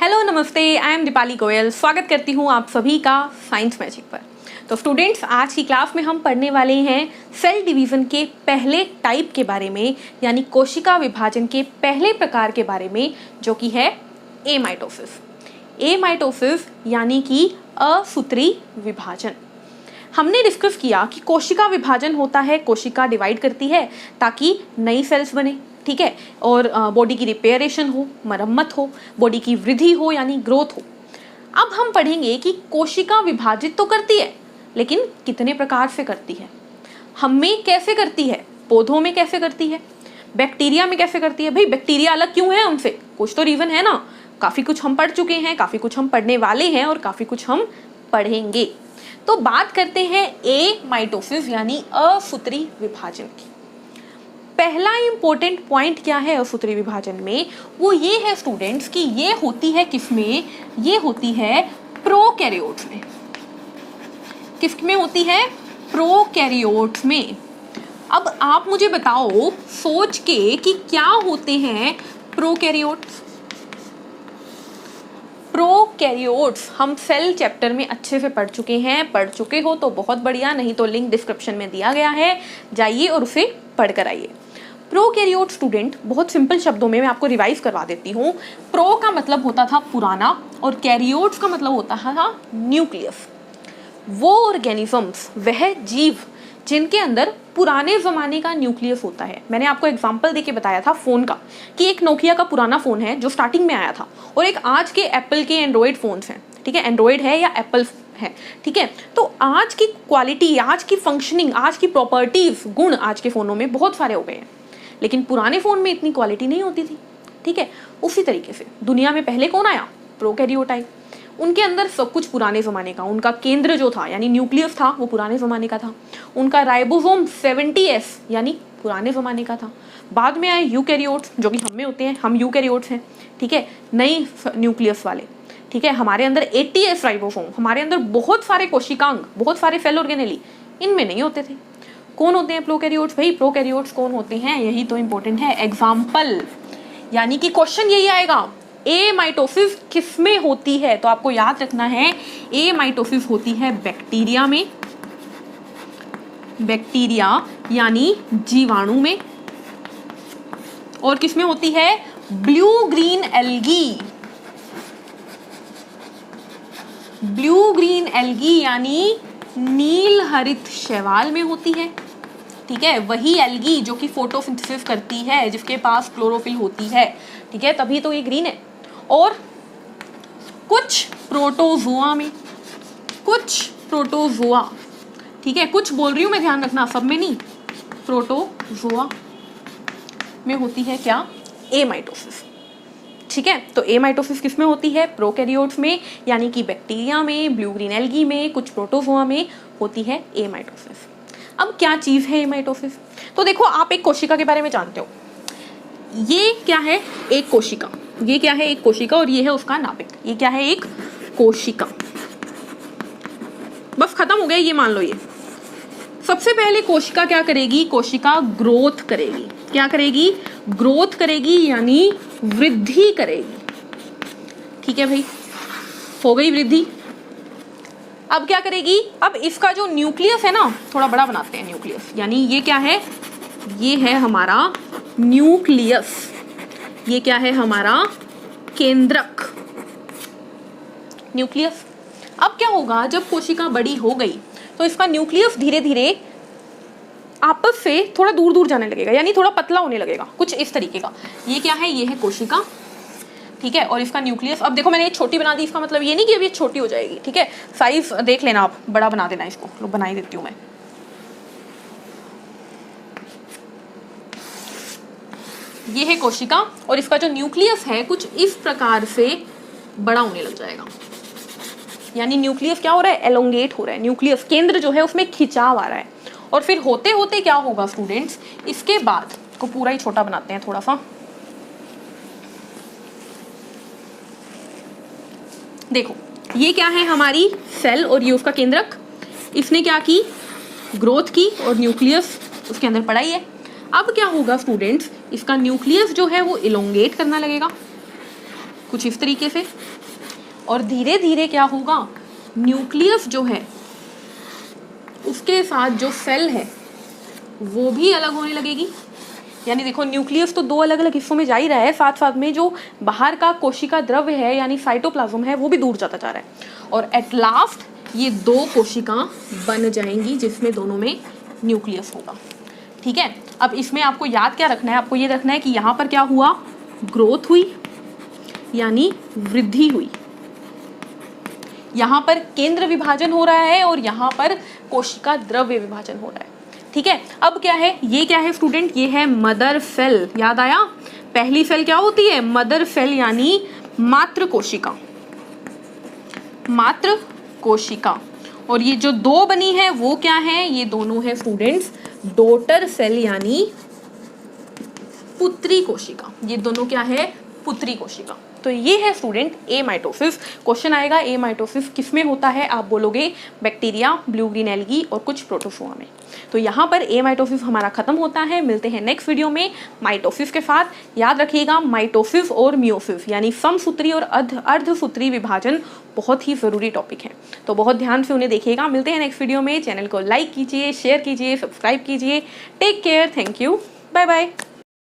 Hello नमस्ते, I am Deepali Goyal. स्वागत करती हूँ आप सभी का साइंस मैजिक पर। तो स्टूडेंट्स, आज की क्लास में हम पढ़ने वाले हैं सेल डिवीज़न के पहले टाइप के बारे में, यानी कोशिका विभाजन के पहले प्रकार के बारे में, जो कि है एमाइटोसिस। एमाइटोसिस यानी कि असूत्री विभाजन। हमने डिस्कस किया कि कोशिका विभाजन होता है, कोशिका डिवाइड करती है ताकि नई सेल्स बने, ठीक है, और बॉडी की रिपेयरेशन हो, मरम्मत हो, बॉडी की वृद्धि हो यानी ग्रोथ हो। अब हम पढ़ेंगे कि कोशिका विभाजित तो करती है, लेकिन कितने प्रकार से करती है, हम में कैसे करती है, पौधों में कैसे करती है, बैक्टीरिया में कैसे करती है। भाई बैक्टीरिया अलग क्यों है हमसे, कुछ तो रीजन है ना। काफ़ी कुछ हम पढ़ चुके हैं, काफ़ी कुछ हम पढ़ने वाले हैं और काफ़ी कुछ हम पढ़ेंगे। तो बात करते हैं एमाइटोसिस यानी असूत्री विभाजन की। पहला इंपॉर्टेंट पॉइंट क्या है असूत्री विभाजन में, वो ये है स्टूडेंट्स कि ये होती है किसमें, ये होती है प्रोकैरियोट्स में। किसमें होती है? प्रोकैरियोट्स में। अब आप मुझे बताओ सोच के कि क्या होते हैं प्रोकैरियोट्स। प्रोकैरियोट्स हम सेल चैप्टर में अच्छे से पढ़ चुके हैं। पढ़ चुके हो तो बहुत बढ़िया, नहीं तो लिंक डिस्क्रिप्शन में दिया गया है, जाइए और उसे पढ़ कर आइए। प्रोकैरियोट स्टूडेंट, बहुत सिंपल शब्दों में मैं आपको रिवाइज करवा देती हूँ। प्रो का मतलब होता था पुराना और कैरियोट्स का मतलब होता था न्यूक्लियस। वो ऑर्गेनिजम्स, वह जीव जिनके अंदर पुराने ज़माने का न्यूक्लियस होता है। मैंने आपको एग्जांपल देके बताया था फ़ोन का, कि एक नोकिया का पुराना फ़ोन है जो स्टार्टिंग में आया था, और एक आज के एप्पल के एंड्रॉयड फ़ोन्स हैं, ठीक है, एंड्रॉयड है या एप्पल है, ठीक है। तो आज की क्वालिटी, आज की फंक्शनिंग, आज की प्रॉपर्टीज, गुण आज के फ़ोनों में बहुत सारे हो गए हैं, लेकिन पुराने फ़ोन में इतनी क्वालिटी नहीं होती थी, ठीक है। उसी तरीके से दुनिया में पहले कौन आया? प्रोकैरियोट आए। उनके अंदर सब कुछ पुराने ज़माने का, उनका केंद्र जो था यानी न्यूक्लियस था वो पुराने ज़माने का था। उनका राइबोसोम 70S यानी पुराने ज़माने का था। बाद में आए यूकैरियोट्स जो कि हम में होते हैं, हम यूकैरियोट्स हैं, ठीक है, नई न्यूक्लियस वाले, ठीक है। हमारे अंदर 80S राइबोसोम, हमारे अंदर बहुत सारे कोशिकांग, बहुत सारे सेल ऑर्गेनेली इनमें नहीं होते थे। कौन होते हैं प्रोकैरियोट्स? भाई प्रोकैरियोट्स कौन होते हैं, यही तो इंपॉर्टेंट है। एग्जाम्पल यानी कि क्वेश्चन यही आएगा, एमाइटोसिस किसमें होती है? तो आपको याद रखना है एमाइटोसिस होती है बैक्टीरिया में, बैक्टीरिया यानी जीवाणु में। और किसमें होती है? Blue green algae, blue green algae यानी नील हरित शैवाल में होती है, ठीक है। वही एल्गी जो कि फोटोसिंथेसिस करती है, जिसके पास क्लोरोफिल होती है, ठीक है, तभी तो ये ग्रीन है। और कुछ प्रोटोजोआ में, कुछ प्रोटोजोआ, ठीक है, कुछ बोल रही हूँ मैं, ध्यान रखना, सब में नहीं, प्रोटोजोआ में होती है क्या? एमाइटोसिस, ठीक है। तो एमाइटोसिस किस में होती है? प्रोकैरियोट्स में, यानी कि बैक्टीरिया में, ब्लू ग्रीन एल्गी में, कुछ प्रोटोजोआ में होती है एमाइटोसिस। अब क्या चीज़ है एमाइटोसिस? तो देखो, आप एक कोशिका के बारे में जानते हो, ये क्या है? एक कोशिका। ये क्या है? एक कोशिका, और ये है उसका नाभिक। ये क्या है? एक कोशिका। बस खत्म हो गया, ये मान लो। ये सबसे पहले कोशिका क्या करेगी? कोशिका ग्रोथ करेगी। क्या करेगी? ग्रोथ करेगी यानी वृद्धि करेगी, ठीक है भाई, हो गई वृद्धि। अब क्या करेगी? अब इसका जो न्यूक्लियस है ना, थोड़ा बड़ा बनाते हैं न्यूक्लियस, यानी ये क्या है? ये है हमारा न्यूक्लियस। ये क्या है? हमारा केंद्रक, न्यूक्लियस। अब क्या होगा? जब कोशिका बड़ी हो गई तो इसका न्यूक्लियस धीरे धीरे आपस से थोड़ा दूर दूर जाने लगेगा, यानी थोड़ा पतला होने लगेगा, कुछ इस तरीके का। ये क्या है? ये है कोशिका, ठीक है। और इसका न्यूक्लियस, अब देखो मैंने ये छोटी बना दी, इसका मतलब ये नहीं कि अभी ये छोटी हो जाएगी, ठीक है। साइज देख लेना आप, बड़ा बना देना इसको, लो बना ही देती हूँ मैं। ये है कोशिका, और इसका जो न्यूक्लियस है कुछ इस प्रकार से बड़ा होने लग जाएगा, यानी न्यूक्लियस क्या हो रहा है? एलोंगेट हो रहा है। न्यूक्लियस केंद्र जो है उसमें खिंचाव आ रहा है। और फिर होते होते क्या होगा स्टूडेंट्स? इसके बाद को पूरा ही छोटा बनाते हैं थोड़ा सा। देखो, ये क्या है? हमारी सेल, और ये उसका केंद्रक। इसने क्या की? ग्रोथ की, और न्यूक्लियस उसके अंदर पड़ा ही है। अब क्या होगा स्टूडेंट्स? इसका न्यूक्लियस जो है वो इलोंगेट करना लगेगा, कुछ इस तरीके से, और धीरे धीरे क्या होगा, न्यूक्लियस जो है उसके साथ जो सेल है वो भी अलग होने लगेगी। यानी देखो न्यूक्लियस तो दो अलग अलग हिस्सों में जा ही रहा है, साथ साथ में जो बाहर का कोशिका द्रव्य है यानी साइटोप्लाज्म है वो भी दूर जाता जा रहा है, और एट लास्ट ये दो कोशिका बन जाएंगी जिसमें दोनों में न्यूक्लियस होगा। ठीक है, अब इसमें आपको याद क्या रखना है, आपको ये रखना है कि यहाँ पर क्या हुआ, ग्रोथ हुई यानी वृद्धि हुई, यहाँ पर केंद्र विभाजन हो रहा है और यहाँ पर कोशिका द्रव्य विभाजन हो रहा है। ठीक है, अब क्या है, ये क्या है स्टूडेंट, ये है मदर सेल। याद आया, पहली सेल क्या होती है, मदर सेल यानी मातृ कोशिका, मातृ कोशिका। और ये जो दो बनी है वो क्या है, ये दोनों है स्टूडेंट्स डॉटर सेल यानी पुत्री कोशिका। ये दोनों क्या है, पुत्री कोशिका। तो ये है स्टूडेंट ए माइटोसिस। क्वेश्चन आएगा ए माइटोसिस किस में होता है, आप बोलोगे बैक्टीरिया, ब्लू ग्रीन एल्गी और कुछ प्रोटोजोआ में। तो यहाँ पर ए माइटोसिस हमारा खत्म होता है। मिलते हैं नेक्स्ट वीडियो में माइटोसिस के साथ। याद रखिएगा माइटोसिस और मियोसिस यानी समसूत्री और अर्धसूत्री विभाजन बहुत ही ज़रूरी टॉपिक है, तो बहुत ध्यान से उन्हें देखिएगा। मिलते हैं नेक्स्ट वीडियो में। चैनल को लाइक कीजिए, शेयर कीजिए, सब्सक्राइब कीजिए। Take care, thank you, bye bye.